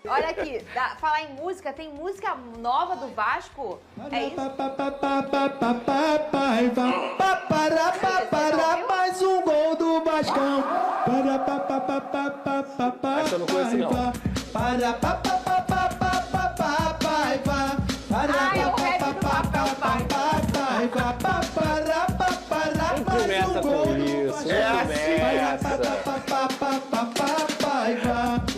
Olha aqui, falar em música, tem música nova do Vasco? É isso? Mais um gol do Vascão. Essa eu não conheço, não. Ah, é o rap do papel, pai. Não começa com isso,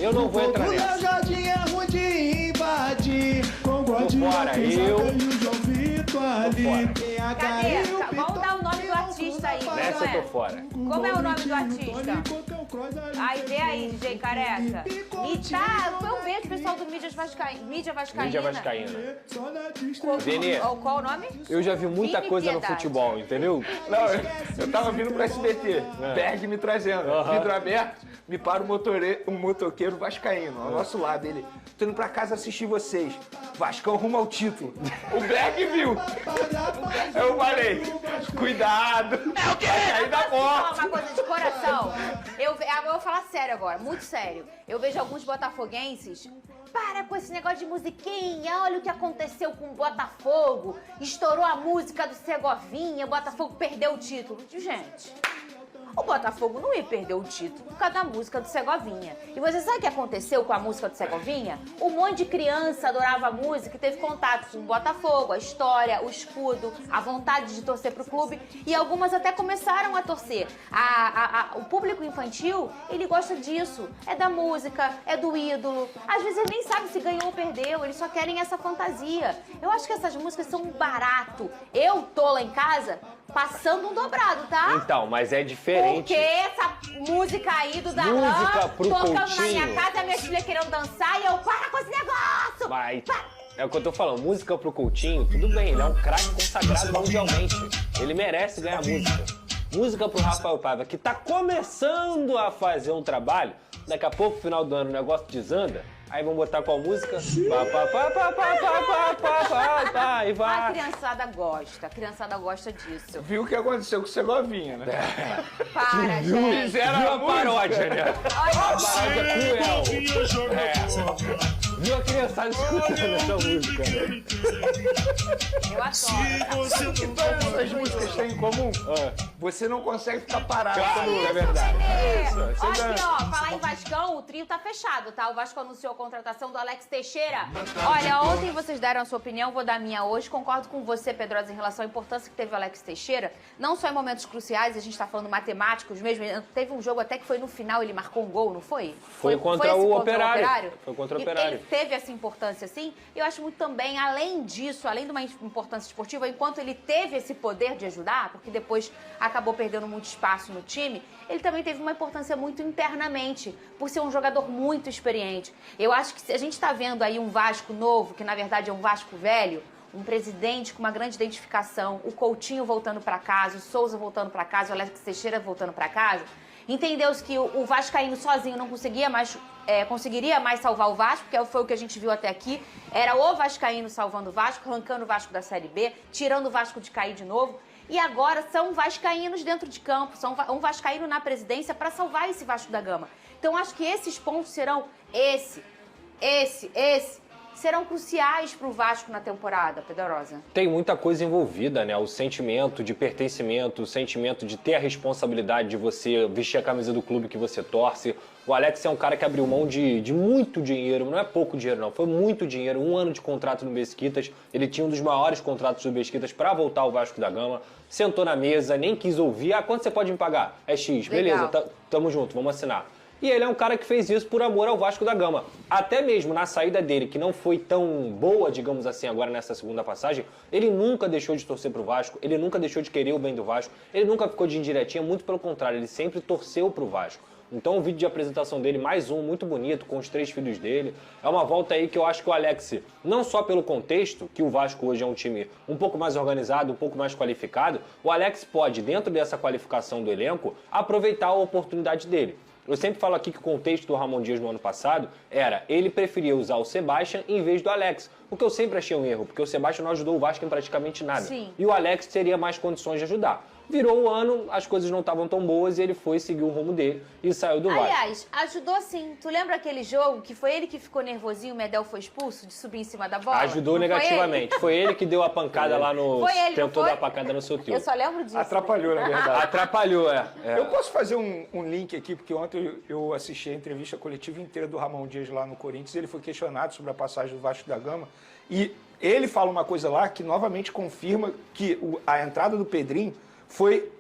Eu não vou entrar nessa. O Jardim é ruim de invadir. Com Godinho, fora, eu. Cadê? Vamos dar o nome do artista aí, Nessa eu tô não é? fora. Como é o nome do artista? Aí, vê aí, DJ Careca. E tá, foi um beijo, pessoal do Mídia Vascaína. Mídia Vascaína. Vini, Qual o nome? eu já vi muita Vini coisa no Piedade. futebol, entendeu? Não, eu tava vindo pro SBT, Berg me trazendo, vidro aberto, me para um motoqueiro vascaíno, ao nosso lado, ele, tô indo pra casa assistir vocês, Vascão rumo ao título. O Berg viu. Eu falei, cuidado, vai cair da Posso falar moto. uma coisa de coração? Eu vou falar sério agora, muito sério. Eu vejo alguns botafoguenses. Para com esse negócio de musiquinha, olha o que aconteceu com o Botafogo. Estourou a música do Segovinha, o Botafogo perdeu o título. Gente, o Botafogo não ia perder o título por causa da música do Segovinha. E você sabe o que aconteceu com a música do Segovinha? Um monte de criança adorava a música e teve contato com o Botafogo, a história, o escudo, a vontade de torcer pro clube. E algumas até começaram a torcer. O público infantil, ele gosta disso. É da música, é do ídolo. Às vezes ele nem sabe se ganhou ou perdeu, eles só querem essa fantasia. Eu acho que essas músicas são um barato. Eu tô lá em casa passando um dobrado, tá? Então, mas é diferente. Porque essa música aí do Darlan Música pro tocando na Coutinho. minha casa, minha filha querendo dançar e eu, para com esse negócio! Mas é o que eu tô falando, música pro Coutinho, tudo bem, ele é um craque consagrado mundialmente. Ele merece ganhar música. Música pro Rafael Paiva, que tá começando a fazer um trabalho, daqui a pouco, final do ano, o negócio desanda, aí vamos botar qual música? E A vai. criançada gosta disso. Viu o que aconteceu com o Segovinha, né? Para, gente. Fizeram Viu a a paródia, né? Olha, A paródia cruel. Viu a criançada escutando essa música, né? eu adoro. Que todas essas músicas têm em comum? Você não consegue ficar parado. Claro, quando- é verdade. Olha aqui, ó, falar em Vascão, o trio tá fechado, tá? O Vasco anunciou a contratação do Alex Teixeira. Olha, ontem vocês deram a sua opinião, vou dar a minha hoje. Concordo com você, Pedrosa, em relação à importância que teve o Alex Teixeira. Não só em momentos cruciais, a gente tá falando matemáticos mesmo. Teve um jogo até que foi no final, ele marcou um gol, não foi? Foi contra esse o Operário. Foi contra o E Operário. ele teve essa importância, sim. E eu acho muito também, além disso, além de uma importância esportiva, enquanto ele teve esse poder de ajudar, porque depois acabou perdendo muito espaço no time, ele também teve uma importância muito internamente, por ser um jogador muito experiente. Eu acho que se a gente está vendo aí um Vasco novo, que na verdade é um Vasco velho, um presidente com uma grande identificação, o Coutinho voltando para casa, o Souza voltando para casa, o Alex Teixeira voltando para casa, entendeu-se que o Vascaíno sozinho não conseguiria mais salvar o Vasco, que foi o que a gente viu até aqui. Era o Vascaíno salvando o Vasco, arrancando o Vasco da Série B, tirando o Vasco de cair de novo. E agora são vascaínos dentro de campo, são um vascaíno na presidência para salvar esse Vasco da Gama. Então acho que esses pontos serão serão cruciais para o Vasco na temporada, Pedrosa. Tem muita coisa envolvida, né? O sentimento de pertencimento, o sentimento de ter a responsabilidade de você vestir a camisa do clube que você torce. O Alex é um cara que abriu mão de muito dinheiro, não é pouco dinheiro não, foi muito dinheiro, 1 ano de contrato no Mesquitas, ele tinha um dos maiores contratos do Mesquitas para voltar ao Vasco da Gama, sentou na mesa, nem quis ouvir, quanto você pode me pagar? É X, Legal. beleza, tamo junto, vamos assinar. E ele é um cara que fez isso por amor ao Vasco da Gama. Até mesmo na saída dele, que não foi tão boa, digamos assim, agora nessa segunda passagem, ele nunca deixou de torcer pro Vasco, ele nunca deixou de querer o bem do Vasco, ele nunca ficou de indiretinha, muito pelo contrário, ele sempre torceu pro Vasco. Então o vídeo de apresentação dele, mais um, muito bonito, com os 3 filhos dele. É uma volta aí que eu acho que o Alex, não só pelo contexto, que o Vasco hoje é um time um pouco mais organizado, um pouco mais qualificado, o Alex pode, dentro dessa qualificação do elenco, aproveitar a oportunidade dele. Eu sempre falo aqui que o contexto do Ramon Dias no ano passado era ele preferia usar o Sebastian em vez do Alex. O que eu sempre achei um erro, porque o Sebastian não ajudou o Vasco em praticamente nada. Sim. E o Alex teria mais condições de ajudar. Virou o ano, as coisas não estavam tão boas e ele foi seguir o rumo dele e saiu do Vasco. Aliás, ajudou sim. Tu lembra aquele jogo que foi ele que ficou nervosinho, o Medel foi expulso de subir em cima da bola? Ajudou Não negativamente. Foi ele que deu a pancada lá no... Foi ele, tentou não foi? dar a pancada no seu tio. Eu só lembro disso. Atrapalhou, na verdade. Atrapalhou, é. Eu posso fazer um link aqui, porque ontem eu assisti a entrevista coletiva inteira do Ramon Dias lá no Corinthians. Ele foi questionado sobre a passagem do Vasco da Gama. E ele fala uma coisa lá que novamente confirma que a entrada do Pedrinho foi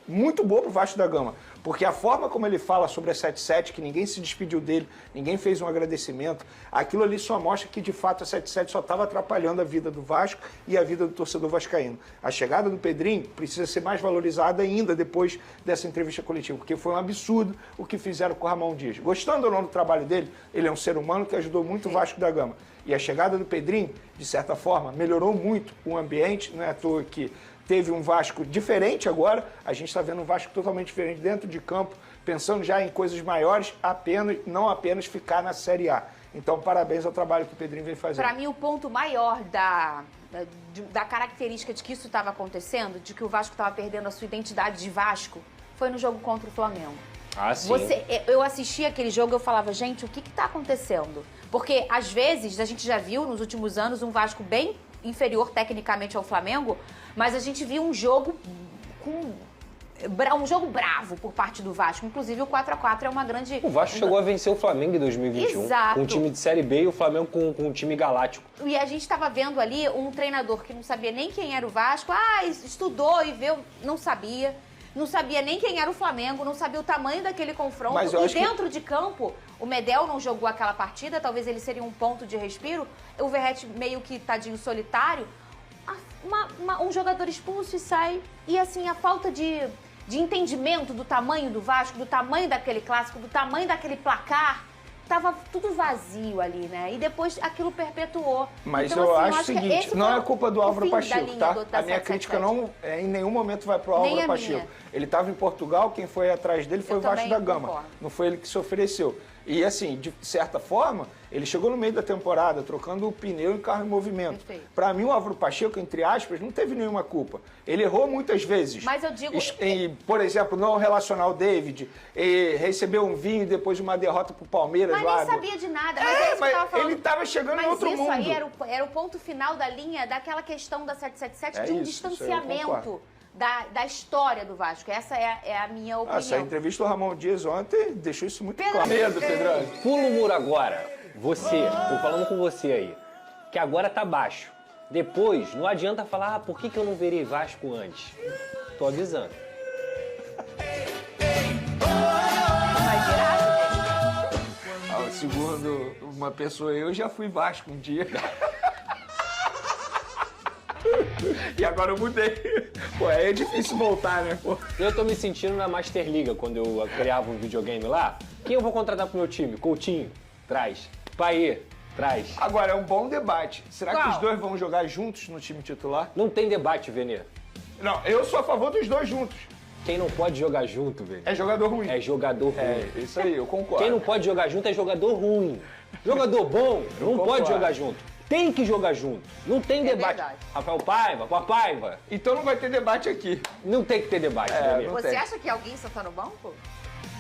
muito boa pro Vasco da Gama. Porque a forma como ele fala sobre a 77, que ninguém se despediu dele, ninguém fez um agradecimento, aquilo ali só mostra que, de fato, a 77 só estava atrapalhando a vida do Vasco e a vida do torcedor vascaíno. A chegada do Pedrinho precisa ser mais valorizada ainda depois dessa entrevista coletiva, porque foi um absurdo o que fizeram com o Ramon Dias. Gostando ou não do trabalho dele, ele é um ser humano que ajudou muito o Vasco da Gama. E a chegada do Pedrinho, de certa forma, melhorou muito o ambiente, não é à toa que teve um Vasco diferente agora, a gente está vendo um Vasco totalmente diferente dentro de campo, pensando já em coisas maiores, não apenas ficar na Série A. Então, parabéns ao trabalho que o Pedrinho vem fazendo. Para mim, o ponto maior da característica de que isso estava acontecendo, de que o Vasco estava perdendo a sua identidade de Vasco, foi no jogo contra o Flamengo. Ah, sim. Eu assisti aquele jogo e eu falava, gente, o que está acontecendo? Porque, às vezes, a gente já viu nos últimos anos um Vasco bem inferior tecnicamente ao Flamengo, mas a gente viu um jogo um jogo bravo por parte do Vasco. Inclusive o 4x4 é uma grande... O Vasco chegou a vencer o Flamengo em 2021. Exato. Com um time de Série B e o Flamengo com um time galáctico. E a gente estava vendo ali um treinador que não sabia nem quem era o Vasco. estudou e viu, não sabia. Não sabia nem quem era o Flamengo, não sabia o tamanho daquele confronto. E dentro de campo, o Medel não jogou aquela partida, talvez ele seria um ponto de respiro. O Verratti meio que tadinho solitário. Um jogador expulso e sai. E assim, a falta de entendimento do tamanho do Vasco, do tamanho daquele clássico, do tamanho daquele placar, tava tudo vazio ali, né? E depois aquilo perpetuou. Mas então, eu assim, acho o seguinte, não é culpa do Álvaro Pacheco, tá? A minha 777. crítica não em nenhum momento vai pro Álvaro Pacheco. Minha. Ele estava em Portugal, quem foi atrás dele foi o Vasco da Gama. Concordo. Não foi ele que se ofereceu. E assim, de certa forma, ele chegou no meio da temporada trocando o pneu em carro em movimento. Para mim, o Álvaro Pacheco, entre aspas, não teve nenhuma culpa. Ele errou muitas vezes. Mas eu digo... Por exemplo, não relacionar o David, recebeu um vinho e depois uma derrota pro Palmeiras mas lá. Mas nem sabia de nada. Mas é isso que eu tava falando. Ele tava chegando em outro mundo. Mas isso aí era o ponto final da linha daquela questão da 777 de um distanciamento da história do Vasco. Essa é a minha opinião. Essa entrevista do Ramon Dias ontem deixou isso muito claro. Medo, Pedrão. Pula o muro agora. Você, tô falando com você aí, que agora tá baixo. Depois, não adianta falar, por que eu não verei Vasco antes? Tô avisando. Segundo uma pessoa, eu já fui Vasco um dia. E agora eu mudei. Pô, é difícil voltar, né, pô? Eu tô me sentindo na Master Liga, quando eu criava um videogame lá. Quem eu vou contratar pro meu time? Coutinho? Traz. Paê? Traz. Agora, é um bom debate. Será que os dois vão jogar juntos no time titular? Não tem debate, Venê. Não, eu sou a favor dos dois juntos. Quem não pode jogar junto, Venê? É jogador ruim. É jogador ruim. É, isso aí, eu concordo. Quem não pode jogar junto é jogador ruim. Jogador bom não pode jogar junto. Tem que jogar junto. Não tem debate. Verdade. Rafael Paiva, com a Paiva. Então não vai ter debate aqui. Não tem que ter debate, Venê. Você acha que alguém só tá no banco?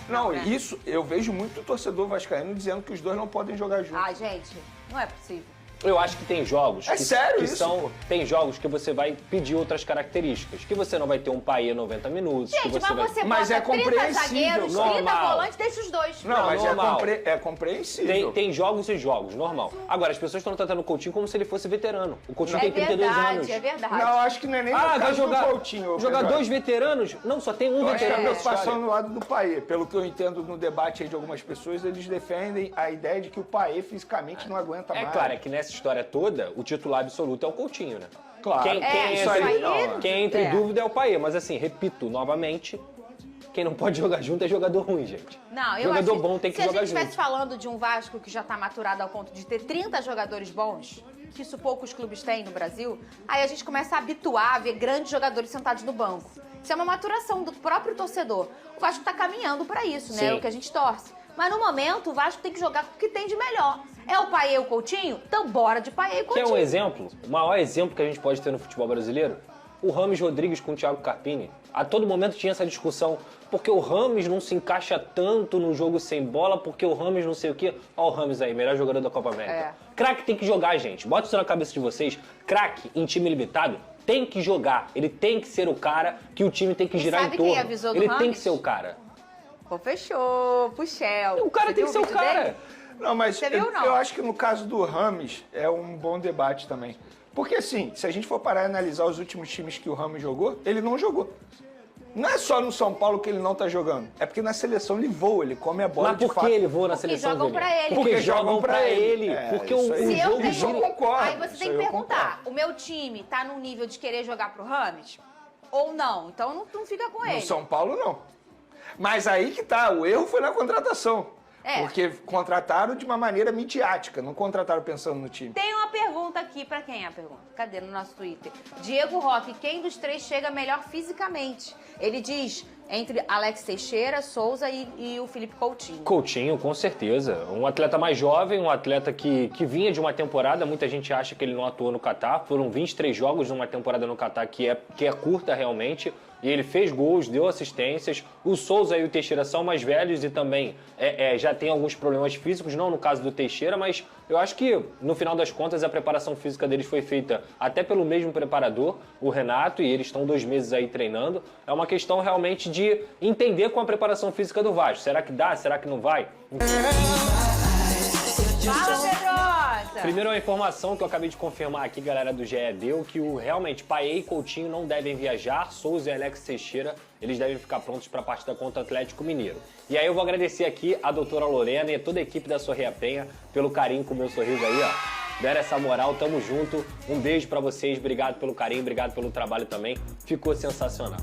Não, isso eu vejo muito torcedor vascaíno dizendo que os dois não podem jogar juntos. Ai, gente, não é possível. Eu acho que tem jogos sério isso, pô? tem jogos que você vai pedir outras características, que você não vai ter um Paê 90 minutos, Gente, que você vai... Mas bota é 30 compreensível, zagueiros, 30 normal. volantes, deixa os dois. Não, mas normal. é compreensível. Tem jogos e jogos, normal. Agora, as pessoas estão tratando o Coutinho como se ele fosse veterano. O Coutinho tem 32 anos. É verdade. Não, acho que não é nem no vai caso jogar, do Coutinho. jogar Pedro. dois veteranos? Não, só tem um Eu acho que a veterano. preocupação no lado do Paê. Pelo que eu entendo no debate aí de algumas pessoas, eles defendem a ideia de que o Paê fisicamente não aguenta mais. É claro, é que nessa história toda, o titular absoluto é o Coutinho, né? Claro. Quem entra em dúvida é o Paê. Mas assim, repito novamente, quem não pode jogar junto é jogador ruim, gente. Não, eu jogador acho bom tem que se jogar a gente junto. estivesse falando de um Vasco que já está maturado ao ponto de ter 30 jogadores bons, que isso poucos clubes têm no Brasil, aí a gente começa a habituar a ver grandes jogadores sentados no banco. Isso é uma maturação do próprio torcedor. O Vasco está caminhando para isso, né? Sim. É o que a gente torce. Mas no momento, o Vasco tem que jogar com o que tem de melhor. É o Paê e o Coutinho? Então bora de Paê e Coutinho. Quer um exemplo? O maior exemplo que a gente pode ter no futebol brasileiro? o Rames Rodrigues com o Thiago Carpini. A todo momento tinha essa discussão, porque o Rames não se encaixa tanto no jogo sem bola, porque o Rames não sei o quê. Ó o Rames aí, melhor jogador da Copa América. Craque tem que jogar, gente. Bota isso na cabeça de vocês. Craque em time limitado tem que jogar. Ele tem que ser o cara que o time tem que girar em torno. Ele tem que ser o cara. Pô, fechou, Puxel. O cara tem que ser o cara. Não, mas Você viu, não? eu acho que no caso do Rames é um bom debate também. Porque assim, se a gente for parar e analisar os últimos times que o Rames jogou, ele não jogou. Não é só no São Paulo que ele não tá jogando. É porque na seleção ele voa, ele come a bola Mas de por fato. que ele voa na Porque seleção, jogam Vini? pra ele. Porque Porque jogam jogam pra pra ele. ele. Porque isso o aí. jogo Isso eu concordo. Aí você Isso tem aí que eu perguntar, concordo. o meu time tá no nível de querer jogar pro Rames? Ou não? Então não fica com ele. No São Paulo, não. Mas aí que tá, o erro foi na contratação. Porque contrataram de uma maneira midiática, não contrataram pensando no time. Tem uma pergunta aqui, pra quem é a pergunta? Cadê? No nosso Twitter. Diego Roque, quem dos três chega melhor fisicamente? Ele diz entre Alex Teixeira, Souza e o Felipe Coutinho. Coutinho, com certeza. Um atleta mais jovem, um atleta que vinha de uma temporada, muita gente acha que ele não atuou no Catar. Foram 23 jogos numa temporada no Catar que é curta realmente. E ele fez gols, deu assistências. O Souza e o Teixeira são mais velhos e também já tem alguns problemas físicos, não no caso do Teixeira, mas eu acho que, no final das contas, a preparação física deles foi feita até pelo mesmo preparador, o Renato, e eles estão 2 meses aí treinando. É uma questão realmente de entender com a preparação física do Vasco. Será que dá? Será que não vai? Fala, Pedrosa! Primeiro, uma informação que eu acabei de confirmar aqui, galera do GE deu, que realmente Paê e Coutinho não devem viajar, Souza e Alex Teixeira, eles devem ficar prontos para a partida contra o Atlético Mineiro. E aí eu vou agradecer aqui a doutora Lorena e a toda a equipe da Sorria Penha pelo carinho com o meu sorriso aí, ó. Deram essa moral, tamo junto. Um beijo para vocês, obrigado pelo carinho, obrigado pelo trabalho também. Ficou sensacional.